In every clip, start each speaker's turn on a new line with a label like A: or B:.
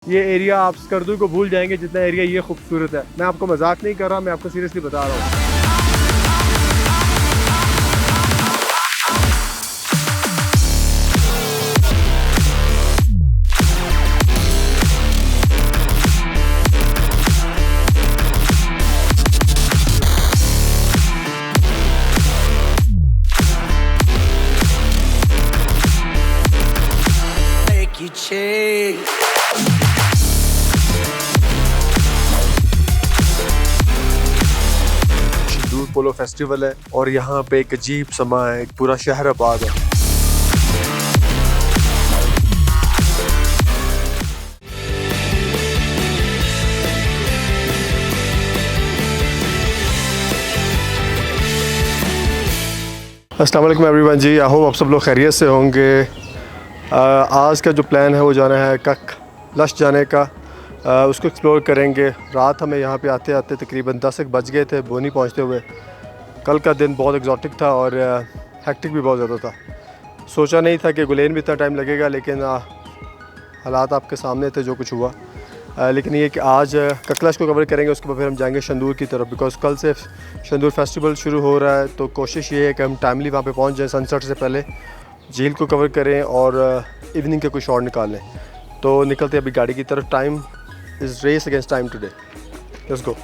A: ये एरिया आप स्कर्दू को भूल जाएंगे जितना एरिया ये खूबसूरत है। मैं आपको मजाक नहीं कर रहा, मैं आपको सीरियसली बता रहा हूँ। शंदूर पोलो फेस्टिवल है और यहाँ पे एक अजीब समा है, एक पूरा शहर आबाद है। अस्सलाम वालेकुम एवरीवन जी, आई होप आप सब लोग खैरियत से होंगे। आज का जो प्लान है वो जाना है ककलश जाने का। उसको एक्सप्लोर करेंगे। रात हमें यहाँ पे आते आते तकरीबन 10 बज गए थे बोनी पहुँचते हुए। कल का दिन बहुत एग्जॉटिक था और हेक्टिक भी बहुत ज़्यादा था। सोचा नहीं था कि गुलेन भी इतना टाइम लगेगा, लेकिन हालात आपके सामने थे जो कुछ हुआ। लेकिन ये कि आज ककलश को कवर करेंगे, उसके बाद फिर हम जाएंगे शंदूर की तरफ, बिकॉज़ कल से शंदूर फेस्टिवल शुरू हो रहा है। तो कोशिश ये है कि हम टाइमली वहाँ पे पहुँच जाएँ, सनसेट से पहले झील को कवर करें और इवनिंग के कुछ शॉट निकाल लें। तो निकलते अभी गाड़ी की तरफ। Time is race against time today. Let's go.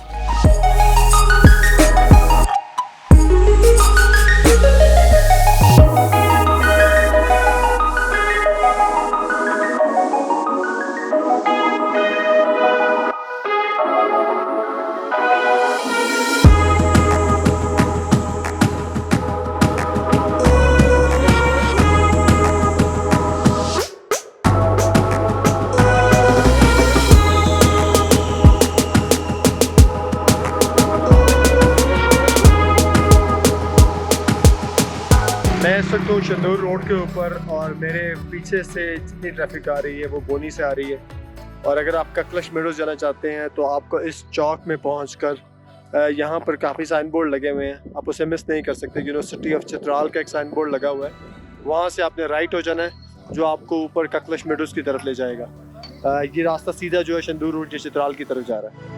A: मैं इस वक्त हूँ शंदूर रोड के ऊपर और मेरे पीछे से जितनी ट्रैफिक आ रही है वो बोनी से आ रही है। और अगर आप ककलश मेडोज़ जाना चाहते हैं तो आपको इस चौक में पहुंचकर यहाँ पर काफ़ी साइन बोर्ड लगे हुए हैं, आप उसे मिस नहीं कर सकते। यूनिवर्सिटी ऑफ चित्राल का एक साइन बोर्ड लगा हुआ है, वहाँ से आपने राइट हो जाना है जो आपको ऊपर ककलश मेडोज़ की तरफ ले जाएगा। ये रास्ता सीधा जो है शंदूर रोड से चित्राल की तरफ जा रहा है।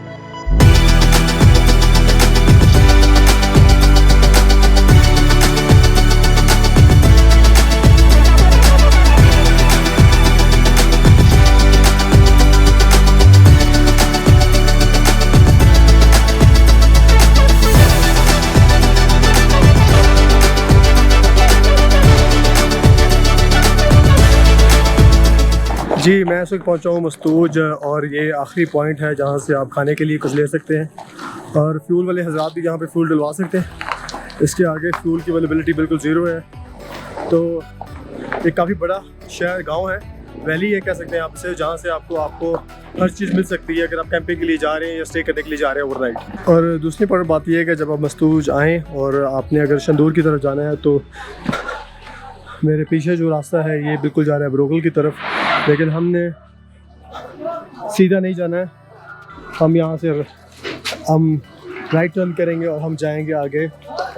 A: जी, मैं इस वक्त पहुँचा हूँ मस्तूज और ये आखिरी पॉइंट है जहाँ से आप खाने के लिए कुछ ले सकते हैं और फ्यूल वाले हज़रात भी यहाँ पे फ्यूल डलवा सकते हैं। इसके आगे फ्यूल की अवेलेबिलिटी बिल्कुल ज़ीरो है। तो एक काफ़ी बड़ा शहर गांव है, वैली है कह सकते हैं आप इसे, जहाँ से आपको हर चीज़ मिल सकती है अगर आप कैंपिंग के लिए जा रहे हैं या स्टे करने के लिए जा रहे हैं ओवरनाइट। और दूसरी बात यह है कि जब आप मस्तूज आएँ और आपने अगर शंदूर की तरफ जाना है तो मेरे पीछे जो रास्ता है ये बिल्कुल जा रहा है ब्रोगल की तरफ, लेकिन हमने सीधा नहीं जाना है। हम यहाँ से हम राइट टर्न करेंगे और हम जाएंगे आगे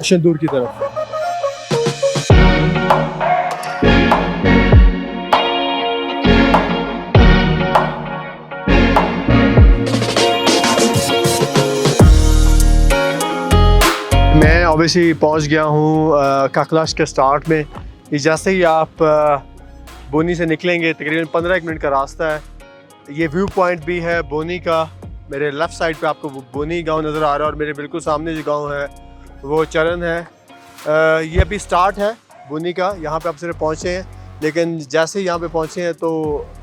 A: शंदूर की तरफ। मैं ऑब्वियसली पहुँच गया हूँ ककलश के स्टार्ट में। जैसे ही आप बोनी से निकलेंगे तकरीबन 15 मिनट का रास्ता है। ये व्यू पॉइंट भी है बोनी का। मेरे लेफ़्ट साइड पे आपको बोनी गांव नज़र आ रहा है और मेरे बिल्कुल सामने जो गांव है वो चरण है। ये अभी स्टार्ट है बोनी का, यहाँ पे आप सिर्फ पहुँचे हैं, लेकिन जैसे ही यहाँ पे पहुँचे हैं तो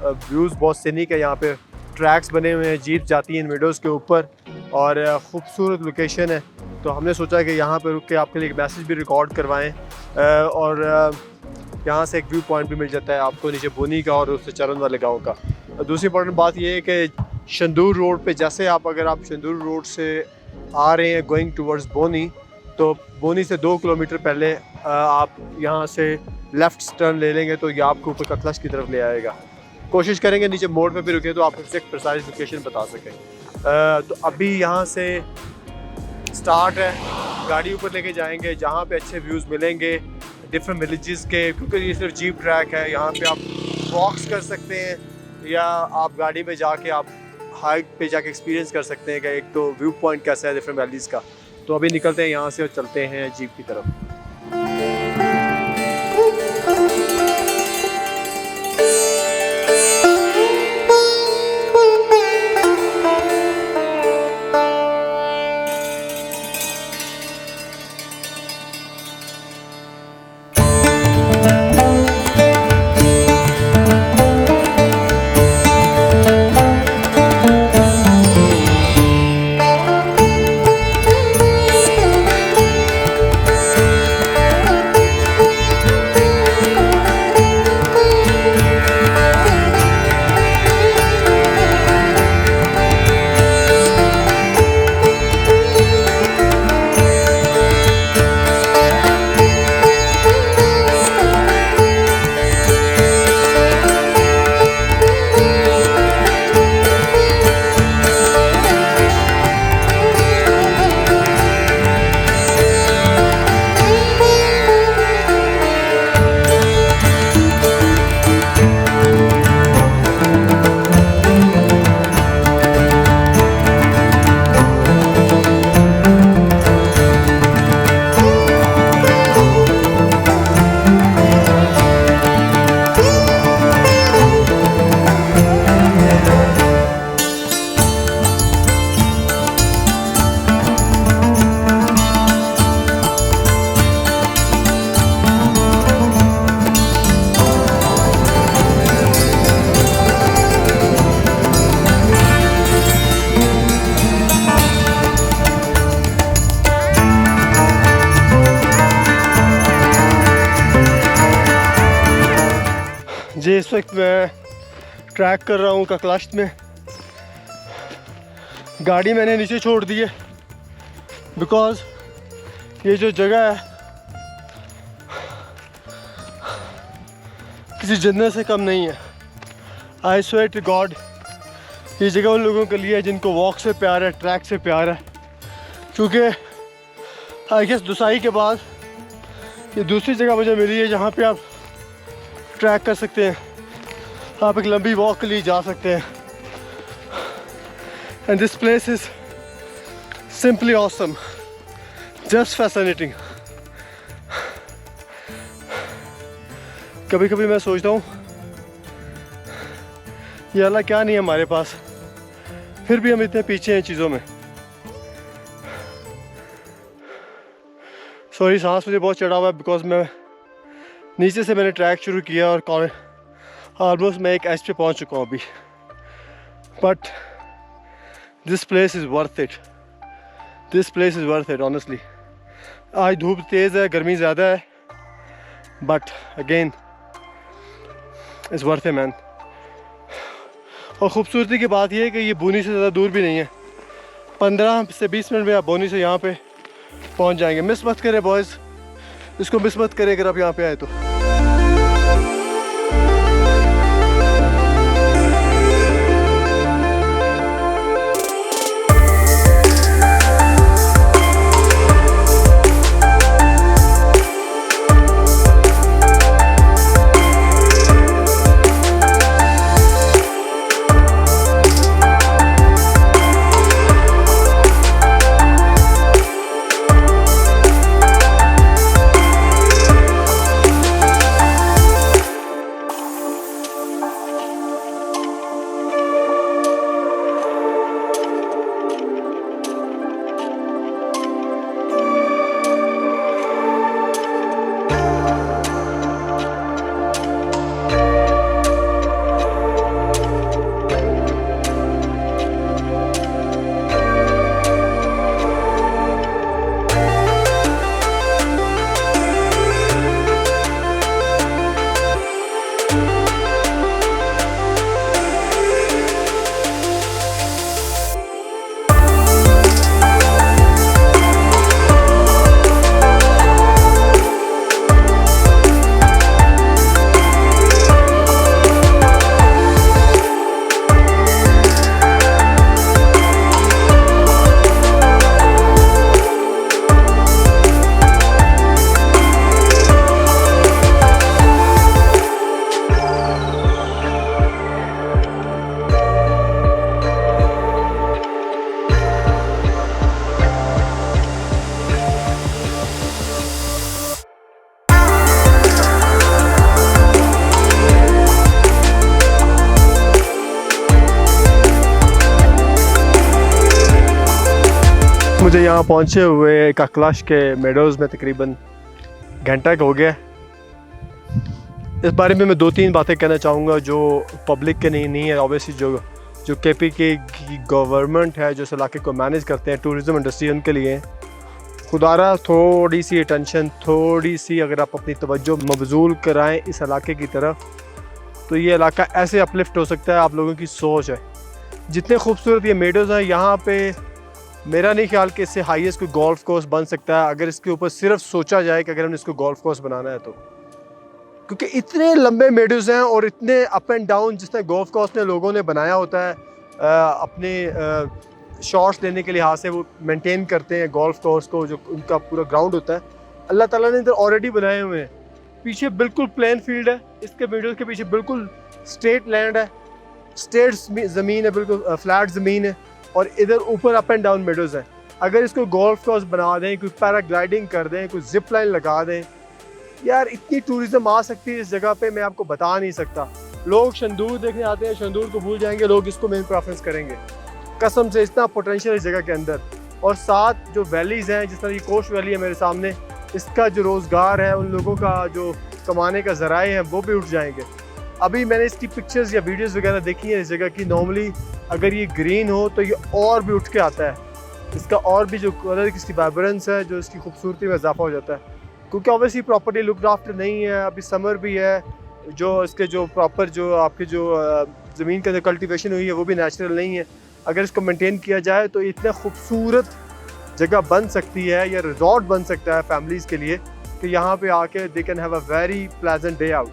A: व्यूज़ बहुत सीनिक है। यहाँ पे ट्रैक्स बने हुए हैं, जीप जाती हैं इन विंडोज़ के ऊपर और ख़ूबसूरत लोकेशन है। तो हमने सोचा कि यहाँ पर रुक के आपके लिए एक मैसेज भी रिकॉर्ड करवाएँ और यहाँ से एक व्यू पॉइंट भी मिल जाता है आपको नीचे बोनी का और उससे चरण वाले गांव का। दूसरी इंपॉर्टेंट बात ये है कि शंदूर रोड पे जैसे अगर आप शंदूर रोड से आ रहे हैं गोइंग टुवर्ड्स बोनी, तो बोनी से 2 किलोमीटर पहले आप यहाँ से लेफ़्ट टर्न ले लेंगे तो ये आपको ऊपर ककलश की तरफ ले आएगा। कोशिश करेंगे नीचे मोड़ पे भी रुके तो आपको एग्जैक्ट प्रिसाइज लोकेशन बता सकें। तो अभी यहाँ से स्टार्ट है, गाड़ी ऊपर लेके जाएंगे जहाँ पे अच्छे व्यूज़ मिलेंगे डिफरेंट विलेजेस के, क्योंकि ये सिर्फ जीप ट्रैक है। यहाँ पे आप वॉक्स कर सकते हैं, या आप गाड़ी में जाके आप हाइट पे जाके एक्सपीरियंस कर सकते हैं कि एक तो व्यू पॉइंट कैसा है डिफरेंट वैलीज़ का। तो अभी निकलते हैं यहाँ से और चलते हैं जीप की तरफ। जी इस वक्त मैं ट्रैक कर रहा हूँ ककलाश्त में। गाड़ी मैंने नीचे छोड़ दी है बिकॉज़ ये जो जगह है किसी जन्नत से कम नहीं है। आई स्वेयर टू गॉड ये जगह उन लोगों के लिए है जिनको वॉक से प्यार है, ट्रैक से प्यार है। क्योंकि आई गेस दुसाई के बाद ये दूसरी जगह मुझे मिली है जहाँ पे आप ट्रैक कर सकते हैं, आप एक लंबी वॉक के लिए जा सकते हैं। And this place is simply awesome, just fascinating. कभी कभी मैं सोचता हूँ ये अल्लाह क्या नहीं है हमारे पास, फिर भी हम इतने पीछे हैं चीज़ों में। सॉरी सांस मुझे बहुत चढ़ा हुआ है बिकॉज मैं नीचे से मैंने ट्रैक शुरू किया और ऑलमोस्ट मैं एक एज पे पहुंच चुका हूँ अभी। But this place is worth it, this place is worth it honestly. आज धूप तेज़ है, गर्मी ज़्यादा है, but again is worth it man. और ख़ूबसूरती की बात यह है कि ये बोनी से ज़्यादा दूर भी नहीं है, 15 से 20 मिनट में आप बोनी से यहाँ पे पहुँच जाएंगे। मिस मत करें बॉयज़, इसको मिस मत करें अगर आप यहाँ पे आए तो। वक्त मुझे यहाँ पहुँचे हुए काकलाश के मेडोज़ में तकरीबन घंटा हो गया। इस बारे में मैं 2-3 बातें कहना चाहूँगा जो पब्लिक के नहीं है। ऑब्वियसली जो केपी की गवर्नमेंट है, जो इस इलाके को मैनेज करते हैं, टूरिज़म इंडस्ट्री, उनके लिए खुदारा थोड़ी सी अटेंशन, थोड़ी सी अगर आप अपनी तवज्जो मबजूल कराएं इस इलाके की तरफ, तो ये इलाका ऐसे अपलिफ्ट हो सकता है। आप लोगों की सोच है। जितने खूबसूरत ये मेडोज़ हैं यहाँ पे, मेरा नहीं ख्याल कि इससे हाईएस्ट कोई गोल्फ कोर्स बन सकता है अगर इसके ऊपर सिर्फ सोचा जाए कि अगर हमने इसको गोल्फ कोर्स बनाना है तो। क्योंकि इतने लंबे मेडोज़ हैं और इतने अप एंड डाउन, जिसने गोल्फ कोर्स ने लोगों ने बनाया होता है अपने शॉट्स लेने के लिहाज से, वो मेंटेन करते हैं गोल्फ कोर्स को, जो उनका पूरा ग्राउंड होता है। अल्लाह ताला ने इधर ऑलरेडी बनाए हुए हैं। पीछे बिल्कुल प्लेन फील्ड है, इसके मेडोज़ के पीछे बिल्कुल स्ट्रेट लैंड है, स्ट्रेट ज़मीन है, बिल्कुल फ्लैट ज़मीन है, और इधर ऊपर अप एंड डाउन मेडोज़ हैं। अगर इसको गोल्फ कोर्स बना दें, कोई पैराग्लाइडिंग कर दें, कोई जिप लाइन लगा दें, यार इतनी टूरिज़म आ सकती है इस जगह पे, मैं आपको बता नहीं सकता। लोग शंदूर देखने आते हैं, शंदूर को भूल जाएंगे, लोग इसको मेन प्रेफरेंस करेंगे। कसम से इतना पोटेंशियल इस जगह के अंदर। और साथ जो वैलीज़ हैं, जिस तरह की कोस्ट वैली है मेरे सामने, इसका जो रोज़गार है, उन लोगों का जो कमाने का ज़राए हैं, वो भी उठ जाएंगे। अभी मैंने इसकी पिक्चर्स या वीडियोस वगैरह देखी है इस जगह की। नॉर्मली अगर ये ग्रीन हो तो ये और भी उठ के आता है, इसका और भी जो कलर की इसकी वाइब्रेंस है, जो इसकी खूबसूरती में इजाफा हो जाता है। क्योंकि ऑब्वियसली प्रॉपर्टी लुकड आफ्टर नहीं है, अभी समर भी है, जो इसके जो प्रॉपर जो आपके जो ज़मीन का जो कल्टिवेशन हुई है वो भी नेचुरल नहीं है। अगर इसको मेंटेन किया जाए तो इतना खूबसूरत जगह बन सकती है, या रिजॉर्ट बन सकता है फैमिलीज़ के लिए, कि यहाँ पे आके they can have a very pleasant day out.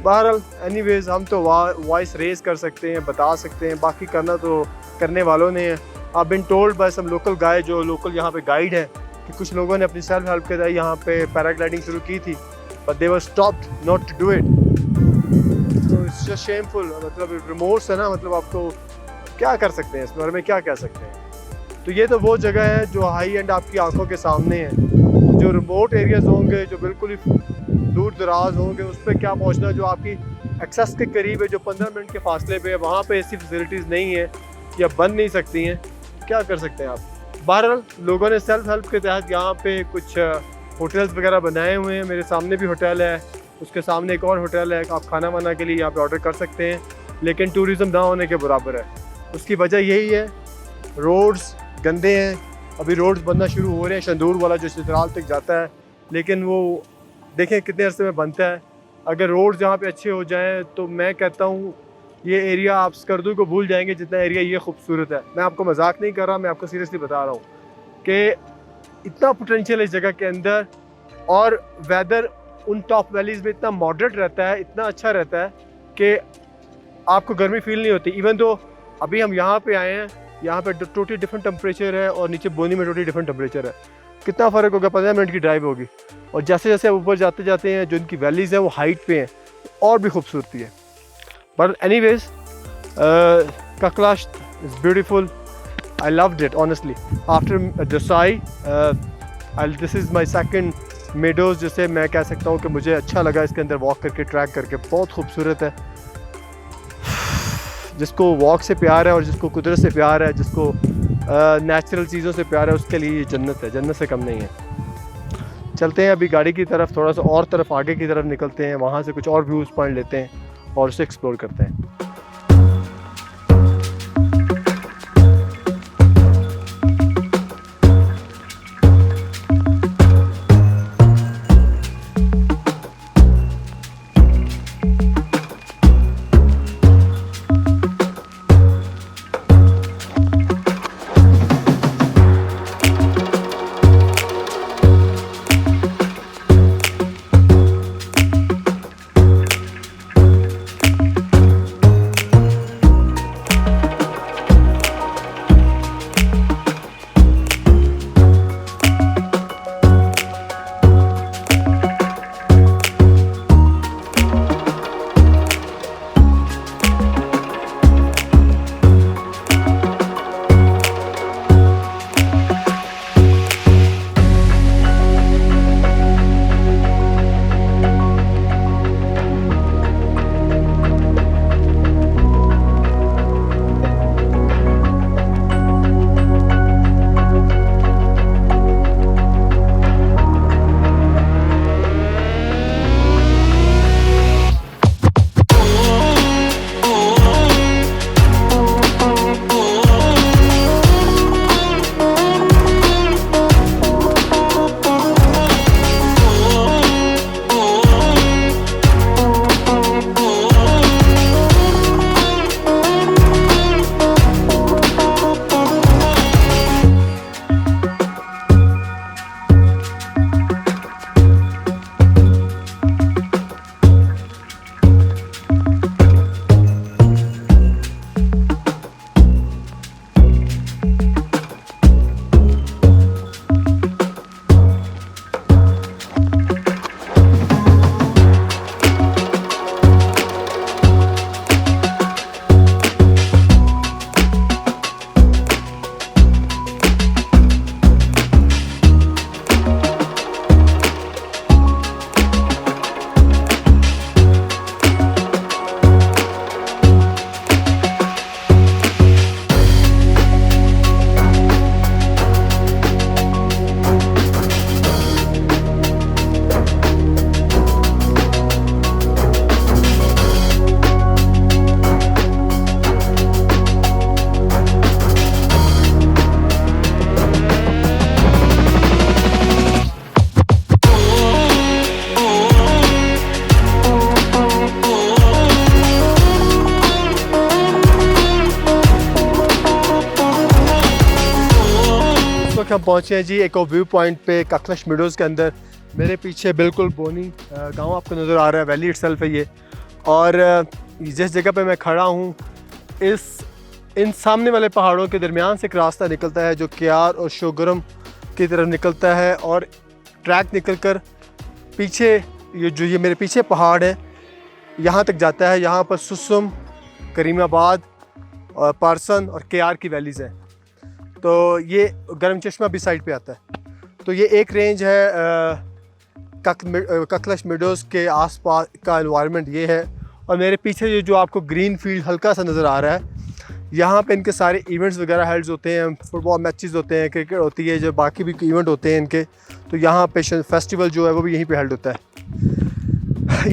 A: बहरहाल एनीवेज़, हम तो वॉइस रेज कर सकते हैं, बता सकते हैं, बाकी करना तो करने वालों ने है। आप been told by some local guy, जो लोकल यहाँ पे गाइड है, कि कुछ लोगों ने अपनी सेल्फ हेल्प के लिए यहाँ पे पैराग्लाइडिंग शुरू की थी, but they were stopped not to do it. तो इट्स जस्ट शेमफुल। मतलब रिमोर्स है ना, मतलब आपको क्या कर सकते हैं, इस बारे में क्या कह सकते हैं। तो ये तो वो जगह है जो हाई एंड आपकी आंखों के सामने है। जो रिमोट एरियाज़ होंगे, जो बिल्कुल ही दूर दराज होंगे, उस पर क्या पहुंचना, जो आपकी एक्सेस के करीब है, जो 15 मिनट के फासले पे है, वहाँ पे ऐसी फैसिलिटीज़ नहीं है या बन नहीं सकती हैं। क्या कर सकते हैं आप। बहरहाल लोगों ने सेल्फ हेल्प के तहत यहाँ पे कुछ होटल्स वगैरह बनाए हुए हैं। मेरे सामने भी होटल है, उसके सामने एक और होटल है। आप खाना वाना के लिए यहाँ पे ऑर्डर कर सकते हैं, लेकिन टूरिज़म ना होने के बराबर है। उसकी वजह यही है, रोड्स गंदे हैं। अभी रोड्स बनना शुरू हो रहे हैं, शंदूर वाला जो चित्राल तक जाता है, लेकिन वो देखें कितने अरसे में बनता है। अगर रोड्स यहाँ पे अच्छे हो जाएं तो मैं कहता हूँ ये एरिया आप स्कर्दू को भूल जाएंगे, जितना एरिया ये खूबसूरत है। मैं आपको मजाक नहीं कर रहा, मैं आपको सीरियसली बता रहा हूँ कि इतना पोटेंशियल है इस जगह के अंदर। और वेदर उन टॉप वैलीज़ में इतना मॉडरेट रहता है, इतना अच्छा रहता है कि आपको गर्मी फील नहीं होती। इवन तो अभी हम यहाँ पे आए हैं, यहाँ पे टोटली डिफरेंट टेम्परेचर है, और नीचे बोनी में टोटली डिफरेंट टेम्परेचर है। कितना फ़र्क होगा, 15 मिनट की ड्राइव होगी। और जैसे जैसे आप ऊपर जाते जाते हैं, जो इनकी वैलीज़ हैं वो हाइट पे हैं, और भी खूबसूरती है। But anyways, Kaklasht is beautiful. I loved it honestly. After Deosai, this is my second meadows, जिसे मैं कह सकता हूँ कि मुझे अच्छा लगा इसके अंदर वॉक करके, ट्रैक करके। बहुत खूबसूरत है। जिसको वॉक से प्यार है और जिसको कुदरत से प्यार है, जिसको नेचुरल चीज़ों से प्यार है, उसके लिए ये जन्नत है, जन्नत से कम नहीं है। चलते हैं अभी गाड़ी की तरफ, थोड़ा सा और तरफ आगे की तरफ निकलते हैं, वहाँ से कुछ और व्यूज़ पॉइंट लेते हैं और उसे एक्सप्लोर करते हैं। वक्त हम पहुँचे हैं जी एक और व्यू पॉइंट पे ककलश मीडोज़ के अंदर। मेरे पीछे बिल्कुल बोनी गांव आपको नज़र आ रहा है, वैली इटसेल्फ है ये। और जिस जगह पे मैं खड़ा हूँ इन सामने वाले पहाड़ों के दरमियान से एक रास्ता निकलता है जो क्यार और शोगरम की तरफ निकलता है और ट्रैक निकल कर पीछे ये मेरे पीछे पहाड़ है यहाँ तक जाता है। यहाँ पर सुसुम, करीमाबाद और पारसन और क्यार की वैलीज़ हैं। तो ये गर्म चश्मा भी साइड पे आता है। तो ये एक रेंज है ककलश मीडोज़ के आसपास का एनवायरनमेंट ये है। और मेरे पीछे ये जो आपको ग्रीन फील्ड हल्का सा नज़र आ रहा है, यहाँ पे इनके सारे इवेंट्स वगैरह हेल्ड होते हैं, फुटबॉल मैचेस होते हैं, क्रिकेट होती है, जो बाकी भी इवेंट होते हैं इनके। तो यहाँ पे फेस्टिवल जो है वो भी यहीं पे हेल्ड होता है।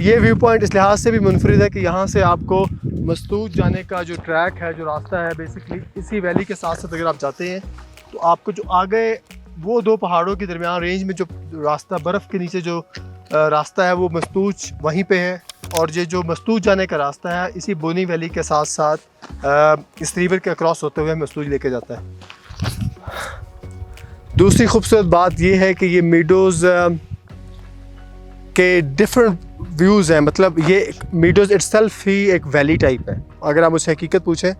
A: ये व्यू पॉइंट इस लिहाज से भी मुनफरिद है कि यहाँ से आपको मस्तूज जाने का जो ट्रैक है, जो रास्ता है, बेसिकली इसी वैली के साथ साथ अगर आप जाते हैं तो आपको जो आगे वो दो पहाड़ों के दरमियान रेंज में जो रास्ता, बर्फ़ के नीचे जो रास्ता है वो मस्तूज वहीं पे है। और ये जो मस्तूज जाने का रास्ता है इसी बोनी वैली के साथ साथ इस रिवर के क्रॉस होते हुए मस्तूज लेके जाता है। दूसरी खूबसूरत बात ये है कि ये मीडोज़ के डिफरेंट व्यूज़ हैं। मतलब ये मीडोज़ इटसेल्फ ही एक वैली टाइप है। अगर आप मुझसे हकीकत पूछें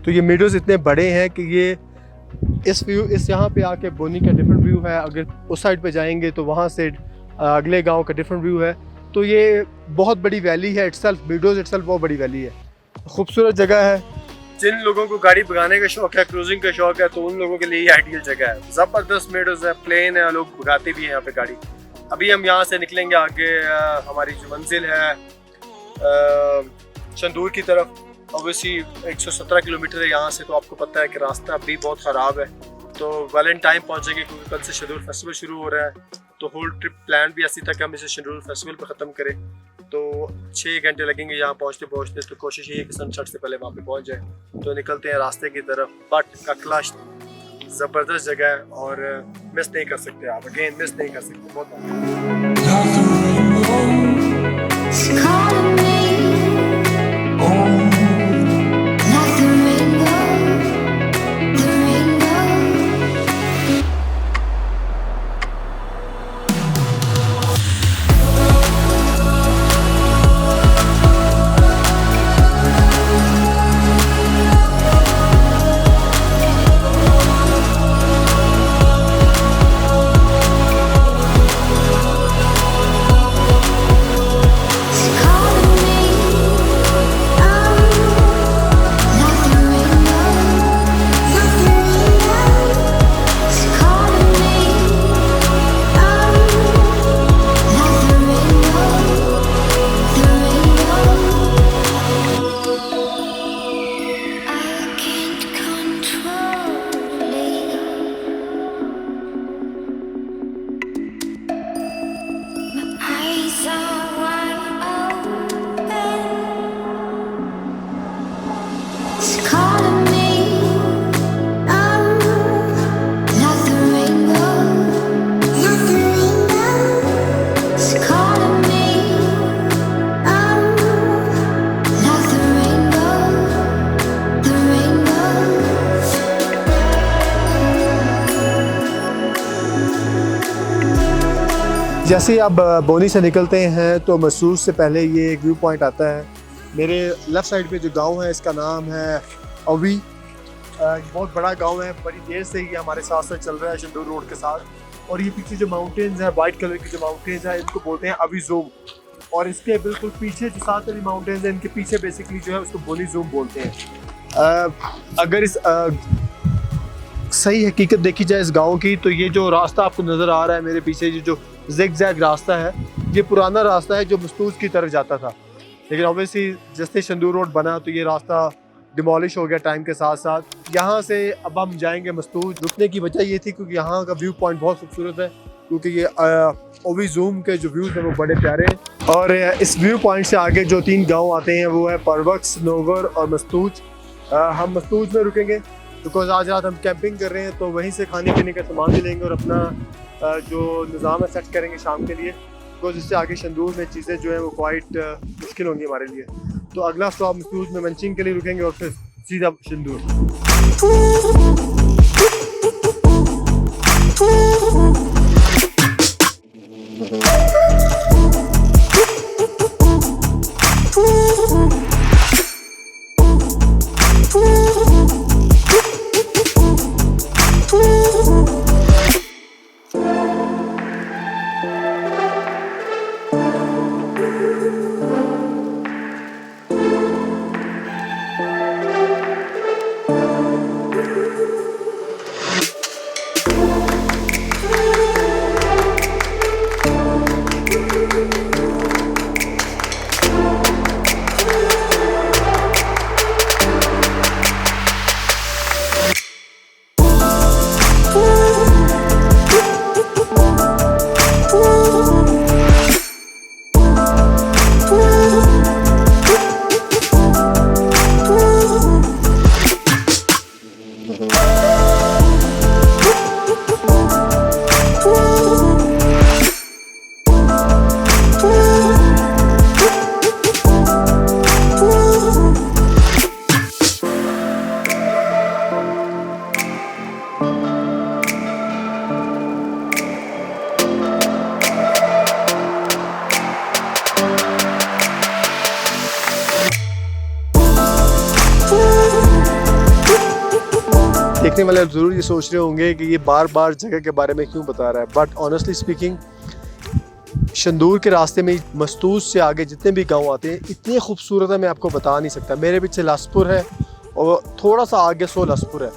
A: तो ये मीडोज़ इतने बड़े हैं कि ये इस यहाँ पे आके बोनी का डिफरेंट व्यू है। अगर उस साइड पे जाएंगे तो वहाँ से अगले गांव का डिफरेंट व्यू है। तो ये बहुत बड़ी वैली है इटसेल्फ, मीडोज़ इटसेल्फ बहुत बड़ी वैली है, खूबसूरत जगह है। जिन लोगों को गाड़ी भगाने का शौक है, क्रूजिंग का शौक है, तो उन लोगों के लिए ये आइडियल जगह है। ज़बरदस्त मीडोज़ है, प्लेन है, लोग भगाते भी हैं यहाँ पे गाड़ी। अभी हम यहाँ से निकलेंगे आगे हमारी जो मंजिल है शंदूर की तरफ। ऑब्वियसली 117 किलोमीटर है यहाँ से, तो आपको पता है कि रास्ता अभी बहुत ख़राब है। तो वैलेंटाइन पहुँचेंगे क्योंकि कल से शंदूर फेस्टिवल शुरू हो रहा है। तो होल ट्रिप प्लान भी ऐसी था कि हम इसे शंदूर फेस्टिवल पर ख़त्म करें। तो 6 घंटे लगेंगे यहाँ पहुँचते। तो कोशिश ये है कि सनसेट से पहले वहाँ पे पहुँच जाए। तो निकलते हैं रास्ते की तरफ। बट ककलश ज़बरदस्त जगह है और मिस नहीं कर सकते आप, अगेन मिस नहीं कर सकते। बहुत जैसे ही आप बोनी से निकलते हैं तो मसूद से पहले ये एक व्यू पॉइंट आता है। मेरे लेफ़्ट साइड पे जो गांव है इसका नाम है अवी। बहुत बड़ा गांव है, बड़ी देर से ये हमारे साथ साथ चल रहा है शंदूर रोड के साथ। और ये पीछे जो माउंटेन्स हैं, वाइट कलर की जो माउंटेन्स हैं, इनको बोलते हैं अवी ज़ूम। और इसके बिल्कुल पीछे जो साथ वाली माउंटेन्स हैं, इनके पीछे बेसिकली जो है उसको बोनी ज़ूम बोलते हैं। अगर इस सही हकीकत देखी जाए इस गाँव की, तो ये जो रास्ता आपको नज़र आ रहा है मेरे पीछे, ये जो ज़िग-ज़ैग रास्ता है, ये पुराना रास्ता है जो मस्तूज की तरफ जाता था। लेकिन ऑब्वियसली जैसे शंदूर रोड बना तो ये रास्ता डिमोलिश हो गया टाइम के साथ साथ। यहाँ से अब हम जाएंगे मस्तूज। रुकने की वजह ये थी क्योंकि यहाँ का व्यू पॉइंट बहुत खूबसूरत है, क्योंकि ये ओवी ज़ूम के जो व्यूज़ हैं वो बड़े प्यारे हैं। और इस व्यू पॉइंट से आगे जो 3 गाँव आते हैं वो है परवक्स, नोवर और मस्तूज। हम मस्तूज में रुकेंगे बिकॉज आज रात हम कैंपिंग कर रहे हैं, तो वहीं से खाने पीने का सामान भी लेंगे और अपना जो निज़ाम है सेट करेंगे शाम के लिए। बिकॉज इससे आगे शंदूर में चीज़ें जो है वो क्वाइट मुश्किल होंगी हमारे लिए। तो अगला स्टॉप मस्तूज में मंचिंग के लिए रुकेंगे और फिर सीधा शंदूर। देखने वाले ज़रूर ये सोच रहे होंगे कि ये बार बार जगह के बारे में क्यों बता रहा है, बट ऑनेस्टली स्पीकिंग शंदूर के रास्ते में मस्तूस से आगे जितने भी गांव आते हैं इतने खूबसूरत है, मैं आपको बता नहीं सकता। मेरे पीछे लासपुर है और थोड़ा सा आगे सो लासपुर है।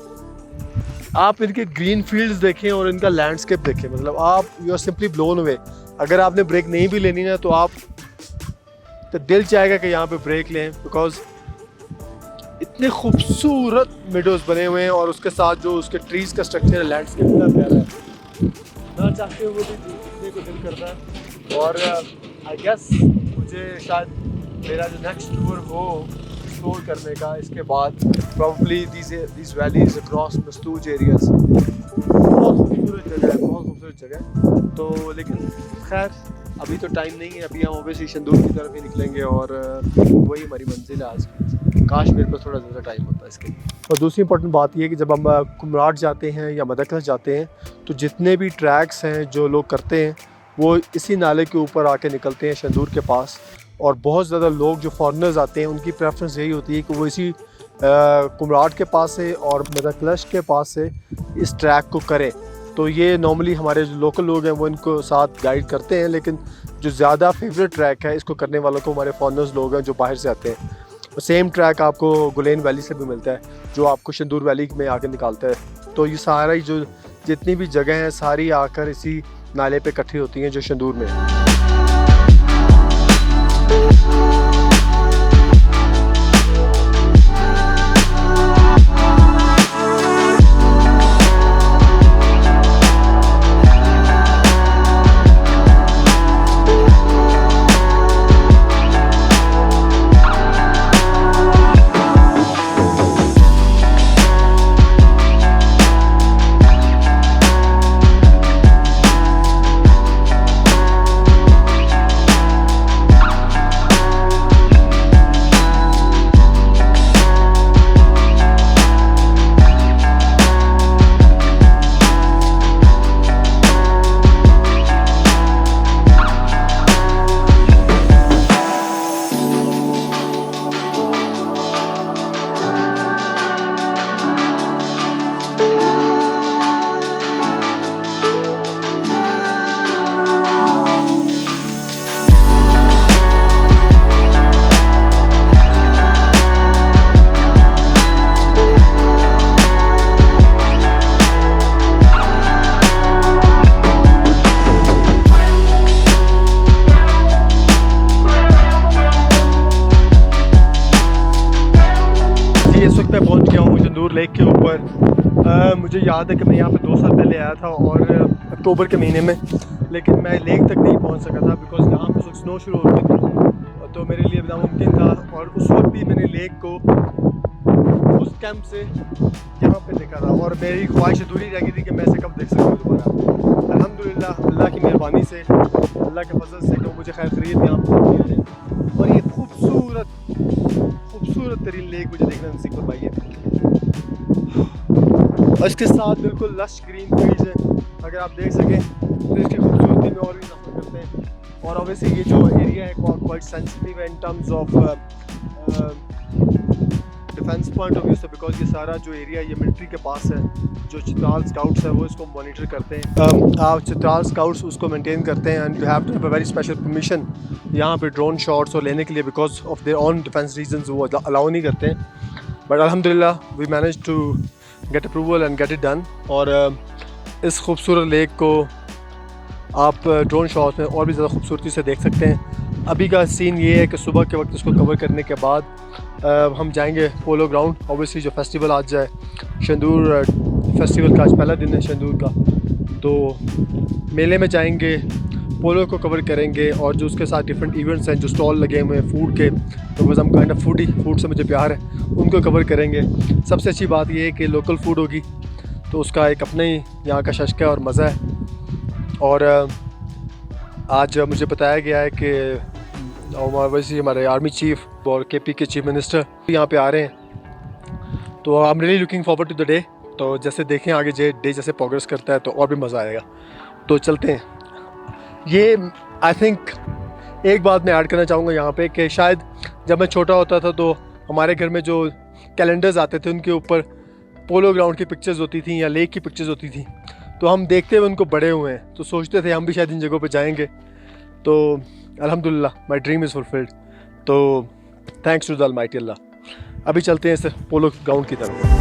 A: आप इनके ग्रीन फील्ड्स देखें और इनका लैंडस्केप देखें, मतलब आप you are simply blown away. अगर आपने ब्रेक नहीं भी लेनी ना तो आप तो दिल चाहेगा कि यहाँ पे ब्रेक लें, बिकॉज इतने खूबसूरत मेडोज बने हुए हैं और उसके साथ जो उसके ट्रीज़ का स्ट्रक्चर है, लैंडस्केप इतना प्यारा है, ना चाहते हुए भी देखने को दिल करता है। और आई गेस मुझे शायद मेरा जो नेक्स्ट टूर हो एक्सप्लोर करने का इसके बाद probably this valleys across Mastuj areas. बहुत खूबसूरत जगह है, बहुत खूबसूरत जगह है। तो लेकिन खैर अभी तो टाइम नहीं है, अभी हम ओबियसली शंदूर की तरफ ही निकलेंगे और वही हमारी मंजिल है आज की। काश मेरे पास थोड़ा ज़्यादा टाइम होता है इसके लिए। और दूसरी इंपॉर्टेंट बात ये है कि जब हम कुमराट जाते हैं या मदकलस जाते हैं तो जितने भी ट्रैक्स हैं जो लोग करते हैं वो इसी नाले के ऊपर आके निकलते हैं शंदूर के पास। और बहुत ज़्यादा लोग जो फॉरेनर्स आते हैं उनकी प्रेफरेंस यही होती है कि वो इसी कुमराट के पास से और मदकलस के पास से इस ट्रैक को करें। तो ये नॉर्मली हमारे जो लोकल लोग हैं वो इनको साथ गाइड करते हैं, लेकिन जो ज़्यादा फेवरेट ट्रैक है इसको करने वालों को हमारे फॉरेनर्स लोग हैं जो बाहर से आते हैं। सेम ट्रैक आपको गुलेन वैली से भी मिलता है जो आपको शंदूर वैली में आके निकालता है। तो ये सारा ही जो जितनी भी जगह हैं सारी आकर इसी नाले पे इकट्ठी होती हैं जो शंदूर में है। इस वक्त मैं पहुंच गया हूँ शंदूर लेक के ऊपर। मुझे याद है कि मैं यहाँ पे 2 साल पहले आया था और अक्टूबर के महीने में, लेकिन मैं लेक तक नहीं पहुँच सका था बिकॉज यहाँ पे स्नो शुरू हो गई थी, तो मेरे लिए नामुमकिन था। और उस वक्त भी मैंने लेक को उस कैंप से यहाँ पे देखा था और मेरी ख्वाहिश अधूरी रह गई थी कि मैं इसे कब देख सकूँ दोबारा। अल्हम्दुलिल्लाह अल्लाह की मेहरबानी से, अल्लाह के फजल से, कि मुझे खैर खरीद यहाँ पहुँच गया है और ये खूबसूरत तरीन लेक मुझे देखना नसीब फरमाई है। और इसके साथ बिल्कुल लश ग्रीन ट्रीज है, अगर आप देख सकें तो इसकी खूबसूरती में और भी इजाफा करते हैं। और ऑब्वियसली ये जो एरिया है क्वाइट सेंसिटिव है in terms of defence point of view से, बिकॉज ये सारा जो एरिया ये मिलिट्री के पास है। जो चित्राल स्काउट्स है वो इसको मॉनिटर करते हैं। आप चित्राल स्काउट्स उसको मेंटेन करते हैं and you have to have a very special permission यहाँ पे ड्रोन शॉट्स और लेने के लिए, because of their own defence reasons वो अलाउ नहीं करते हैं। बट अल्हम्दुलिल्लाह we manage to get approval and get it done. और इस खूबसूरत लेक को आप ड्रोन शॉट्स में और भी ज़्यादा खूबसूरती से देख सकते हैं। अभी का सीन ये है कि सुबह के वक्त इसको कवर करने के बाद हम जाएंगे पोलो ग्राउंड। ऑब्वियसली जो फेस्टिवल आज है शंदूर फेस्टिवल का, आज पहला दिन है शंदूर का, तो मेले में जाएंगे, पोलो को कवर करेंगे और जो उसके साथ डिफरेंट इवेंट्स हैं, जो स्टॉल लगे हुए हैं फूड के, तो बिकॉज हम काइंड ऑफ फूडी, फूड से मुझे प्यार है, उनको कवर करेंगे। सबसे अच्छी बात ये है कि लोकल फूड होगी तो उसका एक अपना ही यहाँ का शश्का और मज़ा है। और आज मुझे बताया गया है कि वैसे हमारे आर्मी चीफ और केपी के चीफ मिनिस्टर यहाँ पे आ रहे हैं, तो I am really looking forward to the day. तो जैसे देखें आगे डे जैसे प्रोग्रेस करता है तो और भी मज़ा आएगा। तो चलते हैं। ये आई थिंक एक बात मैं ऐड करना चाहूँगा यहाँ पे कि शायद जब मैं छोटा होता था तो हमारे घर में जो कैलेंडर्स आते थे उनके ऊपर पोलो ग्राउंड की पिक्चर्स होती थी या लेक की पिक्चर्स होती थी, तो हम देखते हुए उनको बड़े हुए हैं, तो सोचते थे हम भी शायद इन जगहों पे जाएंगे। तो अल्हम्दुलिल्लाह माय ड्रीम इज़ फुलफिल्ड। तो थैंक्स टू द अलमाइटी अल्लाह। अभी चलते हैं इस पोलो ग्राउंड की तरफ।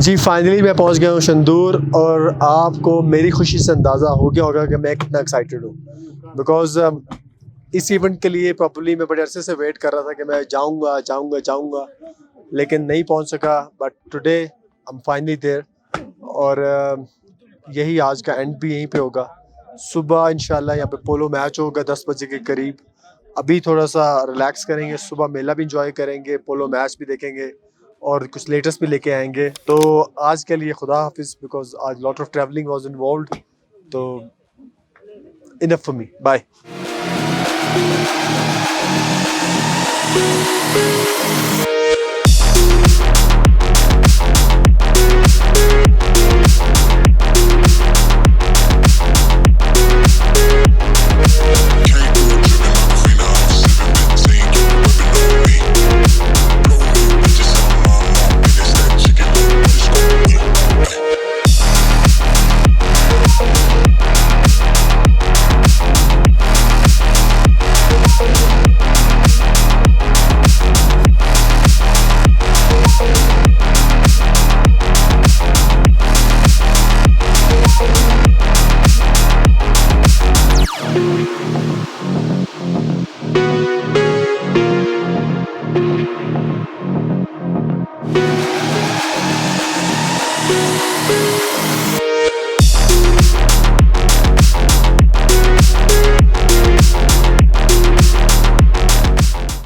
A: जी फाइनली मैं पहुंच गया हूं शंदूर, और आपको मेरी खुशी से अंदाज़ा हो गया होगा कि मैं कितना एक्साइटेड हूं, बिकॉज इस इवेंट के लिए प्रॉपर्ली मैं बड़े अरसे से वेट कर रहा था कि मैं जाऊंगा जाऊंगा जाऊंगा, लेकिन नहीं पहुंच सका। But today I am finally there, और यही आज का एंड भी यहीं पे होगा। सुबह इंशाल्लाह यहाँ पे पोलो मैच होगा 10 बजे के करीब। अभी थोड़ा सा रिलैक्स करेंगे, सुबह मेला भी इंजॉय करेंगे, पोलो मैच भी देखेंगे और कुछ लेटेस्ट भी लेके आएंगे। तो आज के लिए खुदा हाफिज़, बिकॉज आज lot of travelling was involved. तो इनफ फॉर मी, बाय।